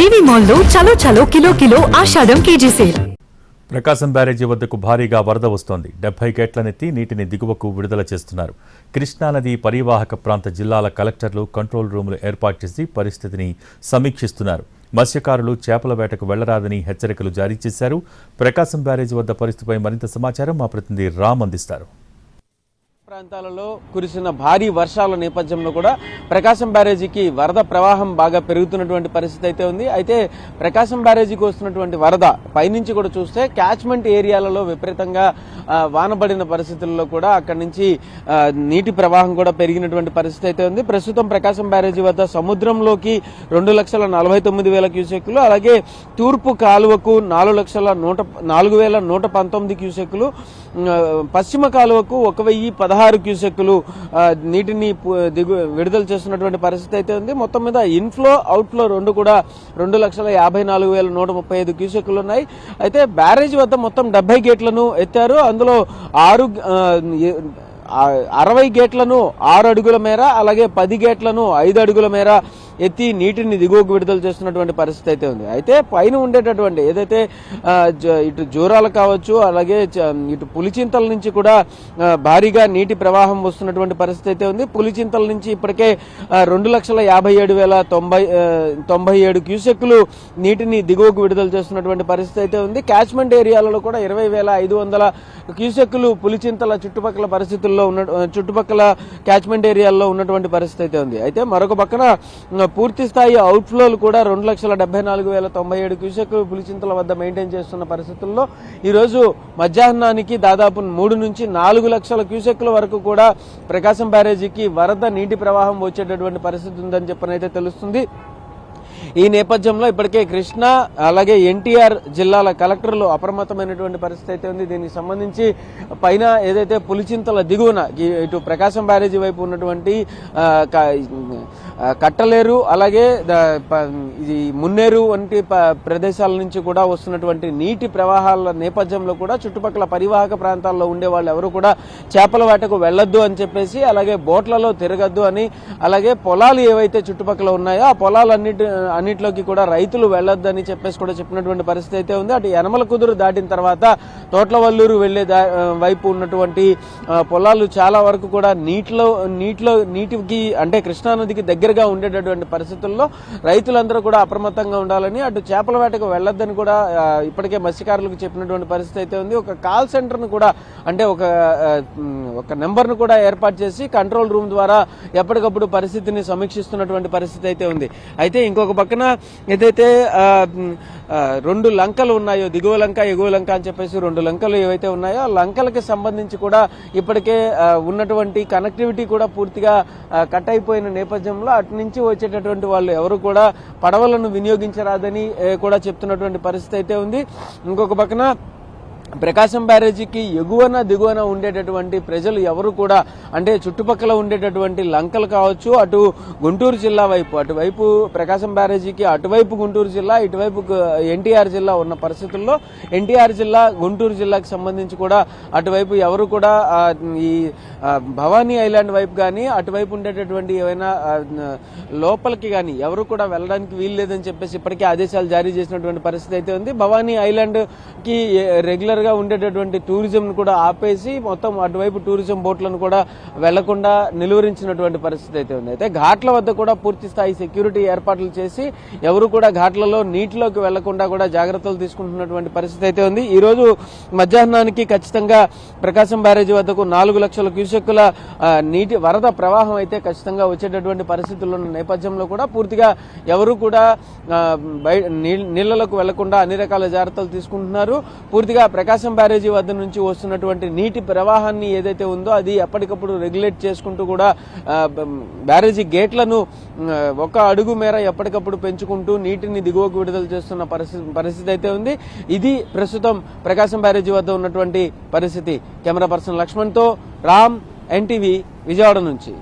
జీవి మాల్లో చలో చలో కిలో కిలో ఆషాఢం కేజీ సేల్. ప్రకాశం బ్యారేజీ వద్దకు భారీగా వరద వస్తోంది. 70 గేట్లనెత్తి నీటిని దిగువకు విడుదల చేస్తున్నారు. కృష్ణానది పరివాహక ప్రాంత జిల్లాల కలెక్టర్లు కంట్రోల్ రూములు ఏర్పాటు చేసి పరిస్థితిని సమీక్షిస్తున్నారు. మత్స్యకారులు చేపల వేటకు వెళ్లరాదని హెచ్చరికలు జారీ చేశారు. ప్రకాశం బ్యారేజీ వద్ద పరిస్థితిపై మరింత సమాచారం మా ప్రతినిధి రామ్ అందిస్తారు. ప్రాంతాలలో కురిసిన భారీ వర్షాల నేపథ్యంలో కూడా ప్రకాశం బ్యారేజీకి వరద ప్రవాహం బాగా పెరుగుతున్నటువంటి పరిస్థితి అయితే ఉంది. అయితే ప్రకాశం బ్యారేజీకి వస్తున్నటువంటి వరద పైనుంచి కూడా చూస్తే క్యాచ్మెంట్ ఏరియాలలో విపరీతంగా వానబడిన పరిస్థితుల్లో కూడా అక్కడి నుంచి నీటి ప్రవాహం కూడా పెరిగినటువంటి పరిస్థితి అయితే ఉంది. ప్రస్తుతం ప్రకాశం బ్యారేజీ వద్ద సముద్రంలోకి 2,49,000 క్యూసెక్కులు, అలాగే తూర్పు కాలువకు 4,119 క్యూసెక్కులు, పశ్చిమ కాలువకు 1,016 క్యూసెక్కులు నీటిని విడుదల చేస్తున్నటువంటి పరిస్థితి అయితే ఉంది. మొత్తం మీద ఇన్ఫ్లో అవుట్ఫ్లో రెండు కూడా 2,54,135 క్యూసెక్కులు ఉన్నాయి. అయితే బ్యారేజ్ వద్ద మొత్తం 70 గేట్లను ఎత్తారు. అందులో 60 గేట్లను 6 అడుగుల మేర, అలాగే 10 గేట్లను 5 అడుగుల మేర ఎత్తి నీటిని దిగువకు విడుదల చేస్తున్నటువంటి పరిస్థితి అయితే ఉంది. అయితే పైన ఉండేటటువంటి ఏదైతే ఇటు జోరాలు కావచ్చు, అలాగే ఇటు పులిచింతల నుంచి కూడా భారీగా నీటి ప్రవాహం వస్తున్నటువంటి పరిస్థితి అయితే ఉంది. పులిచింతల నుంచి ఇప్పటికే 2,57,097 క్యూసెక్కులు నీటిని దిగువకు విడుదల చేస్తున్నటువంటి పరిస్థితి అయితే ఉంది. క్యాచ్మెంట్ ఏరియాలలో కూడా 20,500 క్యూసెక్కులు పులిచింతల చుట్టుపక్కల పరిస్థితుల్లో చుట్టుపక్కల క్యాచ్మెంట్ ఏరియాల్లో ఉన్నటువంటి పరిస్థితి అయితే ఉంది. అయితే మరొక పక్కన పూర్తి స్థాయి అవుట్ఫ్లోలు కూడా 2,74,097 క్యూసెక్కులు పులిచింతల వద్ద మెయింటైన్ చేస్తున్న పరిస్థితుల్లో ఈరోజు మధ్యాహ్నానికి దాదాపు 3 నుంచి 4 లక్షల క్యూసెక్కుల వరకు కూడా ప్రకాశం బ్యారేజీకి వరద నీటి ప్రవాహం వచ్చేటటువంటి పరిస్థితి ఉందని చెప్పనైతే తెలుస్తుంది. ఈ నేపథ్యంలో ఇప్పటికే కృష్ణా అలాగే ఎన్టీఆర్ జిల్లాల కలెక్టర్లు అప్రమత్తమైనటువంటి పరిస్థితి అయితే ఉంది. దీనికి సంబంధించి పైన ఏదైతే పులిచింతల దిగువన ఇటు ప్రకాశం బ్యారేజీ వైపు ఉన్నటువంటి కట్టలేరు, అలాగే ఇది మున్నేరు వంటి ప్రదేశాల నుంచి కూడా వస్తున్నటువంటి నీటి ప్రవాహాల నేపథ్యంలో కూడా చుట్టుపక్కల పరివాహక ప్రాంతాల్లో ఉండే వాళ్ళు ఎవరు కూడా చేపల వేటకు వెళ్లొద్దు అని చెప్పేసి, అలాగే బోట్లలో తిరగద్దు అని, అలాగే పొలాలు ఏవైతే చుట్టుపక్కల ఉన్నాయో ఆ పొలాలన్నిటిలోకి కూడా రైతులు వెళ్లొద్దని చెప్పేసి కూడా చెప్పినటువంటి పరిస్థితి అయితే ఉంది. అటు యనమల కుదురు దాటిన తర్వాత తోట్లవల్లూరు వెళ్లే వైపు ఉన్నటువంటి పొలాలు చాలా వరకు కూడా నీటికి అంటే కృష్ణానదికి దగ్గరగా ఉండేటటువంటి పరిస్థితుల్లో రైతులందరూ కూడా అప్రమత్తంగా ఉండాలని, అటు చేపల వేటకు వెళ్లొద్దని కూడా ఇప్పటికే మత్స్యకారులకు చెప్పినటువంటి పరిస్థితి అయితే ఉంది. ఒక కాల్ సెంటర్ ను కూడా అంటే ఒక నెంబర్ ను కూడా ఏర్పాటు చేసి కంట్రోల్ రూమ్ ద్వారా ఎప్పటికప్పుడు పరిస్థితిని సమీక్షిస్తున్నటువంటి పరిస్థితి అయితే ఉంది. అయితే ఇంకొక పక్కన ఏదైతే 2 లంకలు ఉన్నాయో, దిగువ లంక ఎగువ లంక అని చెప్పేసి 2 లంకలు ఏవైతే ఉన్నాయో ఆ లంకలకి సంబంధించి కూడా ఇప్పటికే ఉన్నటువంటి కనెక్టివిటీ కూడా పూర్తిగా కట్ అయిపోయిన నేపథ్యంలో అటు నుంచి వచ్చేటటువంటి వాళ్ళు ఎవరు కూడా పడవలను వినియోగించరాదని కూడా చెప్తున్నటువంటి పరిస్థితి అయితే ఉంది. ఇంకొక పక్కన ప్రకాశం బ్యారేజీకి ఎగువన దిగువన ఉండేటటువంటి ప్రజలు ఎవరు కూడా అంటే చుట్టుపక్కల ఉండేటటువంటి లంకలు కావచ్చు, అటు గుంటూరు జిల్లా వైపు, అటువైపు ప్రకాశం బ్యారేజీకి అటువైపు గుంటూరు జిల్లా, ఇటువైపు ఎన్టీఆర్ జిల్లా ఉన్న పరిస్థితుల్లో ఎన్టీఆర్ జిల్లా గుంటూరు జిల్లాకు సంబంధించి కూడా అటువైపు ఎవరు కూడా ఈ భవానీ ఐలాండ్ వైపు కానీ అటువైపు ఉండేటటువంటి ఏవైనా లోపలికి కానీ ఎవరు కూడా వెళ్ళడానికి వీలు లేదని చెప్పేసి ఇప్పటికే ఆదేశాలు జారీ చేసినటువంటి పరిస్థితి అయితే ఉంది. భవానీ ఐలాండ్ కి రెగ్యులర్ గా ఉండేటటువంటి టూరిజం కూడా ఆపేసి మొత్తం అటువైపు టూరిజం బోట్లను కూడా వెళ్లకుండా నిలువరించినటువంటి పరిస్థితి అయితే ఉంది. అయితే ఘాట్ల వద్ద కూడా పూర్తి స్థాయి సెక్యూరిటీ ఏర్పాట్లు చేసి ఎవరు కూడా ఘాట్లలో నీటిలోకి వెళ్లకుండా కూడా జాగ్రత్తలు తీసుకుంటున్నటువంటి పరిస్థితి అయితే ఉంది. ఈ రోజు మధ్యాహ్నానికి ఖచ్చితంగా ప్రకాశం బ్యారేజీ వద్దకు 4 లక్షల క్యూసెక్కుల నీటి వరద ప్రవాహం అయితే ఖచ్చితంగా వచ్చేటటువంటి పరిస్థితుల్లో ఉన్న నేపథ్యంలో కూడా పూర్తిగా ఎవరు కూడా నీళ్లలోకి వెళ్లకుండా అన్ని రకాల జాగ్రత్తలు తీసుకుంటున్నారు. పూర్తిగా ప్రకాశం బ్యారేజీ వద్ద నుంచి వస్తున్నటువంటి నీటి ప్రవాహాన్ని ఏదైతే ఉందో అది ఎప్పటికప్పుడు రెగ్యులేట్ చేసుకుంటూ కూడా బ్యారేజీ గేట్లను 1 అడుగు మేర ఎప్పటికప్పుడు పెంచుకుంటూ నీటిని దిగువకు విడుదల చేస్తున్న పరిస్థితి అయితే ఉంది. ఇది ప్రస్తుతం ప్రకాశం బ్యారేజీ వద్ద ఉన్నటువంటి పరిస్థితి. కెమెరా పర్సన్ లక్ష్మణ్తో రామ్, ఎన్టీవీ, విజయవాడ నుంచి.